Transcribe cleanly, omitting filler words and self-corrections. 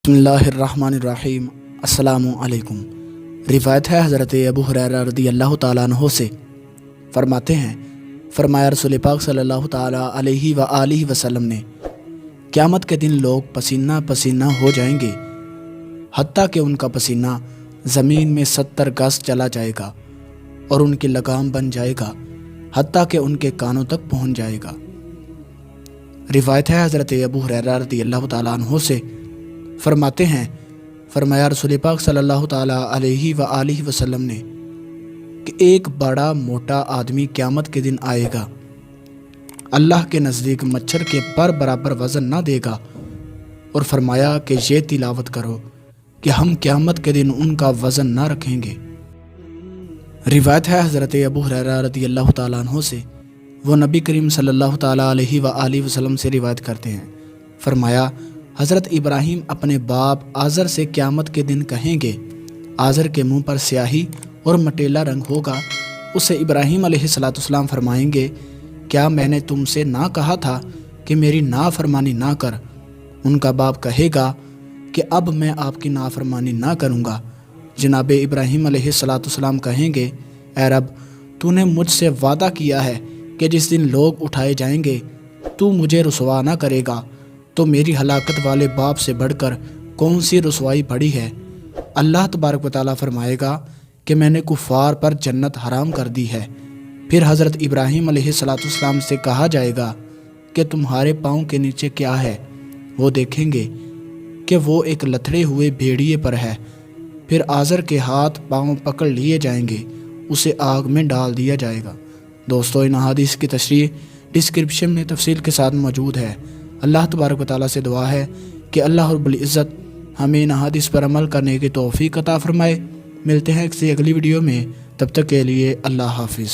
بسم اللہ الرحمن الرحیم۔ السلام علیکم۔ روایت ہے حضرت ابو ہریرہ رضی اللہ تعالیٰ عنہ سے، فرماتے ہیں فرمایا رسول پاک صلی اللہ تعالیٰ علیہ وآلہ وسلم نے، قیامت کے دن لوگ پسینہ پسینہ ہو جائیں گے، حتیٰ کہ ان کا پسینہ زمین میں 70 گز چلا جائے گا اور ان کی لگام بن جائے گا، حتیٰ کہ ان کے کانوں تک پہنچ جائے گا۔ روایت ہے حضرت ابو ہریرہ رضی اللہ تعالیٰ عنہ سے، فرماتے ہیں فرمایا رسول پاک صلی اللہ تعالیٰ علیہ وآلہ وسلم نے کہ ایک بڑا موٹا آدمی قیامت کے دن آئے گا، اللہ کے نزدیک مچھر کے پر برابر وزن نہ دے گا، اور فرمایا کہ یہ تلاوت کرو کہ ہم قیامت کے دن ان کا وزن نہ رکھیں گے۔ روایت ہے حضرت ابو ہریرہ رضی اللہ تعالیٰ عنہ سے، وہ نبی کریم صلی اللہ تعالیٰ علیہ وآلہ وسلم سے روایت کرتے ہیں، فرمایا حضرت ابراہیم اپنے باپ آزر سے قیامت کے دن کہیں گے، آزر کے منہ پر سیاہی اور مٹیلا رنگ ہوگا۔ اسے ابراہیم علیہ السلام فرمائیں گے، کیا میں نے تم سے نہ کہا تھا کہ میری نافرمانی نہ کر؟ ان کا باپ کہے گا کہ اب میں آپ کی نافرمانی نہ کروں گا۔ جناب ابراہیم علیہ السلام کہیں گے، اے رب، تو نے مجھ سے وعدہ کیا ہے کہ جس دن لوگ اٹھائے جائیں گے تو مجھے رسوا نہ کرے گا، تو میری ہلاکت والے باپ سے بڑھ کر کون سی رسوائی بڑی ہے؟ اللہ تبارک و تعالیٰ فرمائے گا کہ میں نے کفار پر جنت حرام کر دی ہے۔ پھر حضرت ابراہیم علیہ السلام سے کہا جائے گا کہ تمہارے پاؤں کے نیچے کیا ہے؟ وہ دیکھیں گے کہ وہ ایک لتھڑے ہوئے بھیڑیے پر ہے۔ پھر آزر کے ہاتھ پاؤں پکڑ لیے جائیں گے، اسے آگ میں ڈال دیا جائے گا۔ دوستو، ان احادیث کی تشریح ڈسکرپشن میں تفصیل کے ساتھ موجود ہے۔ اللہ تبارک و تعالیٰ سے دعا ہے کہ اللہ رب العزت ہمیں ان احادیث پر عمل کرنے کی توفیق عطا فرمائے۔ ملتے ہیں کسی اگلی ویڈیو میں، تب تک کے لیے اللہ حافظ۔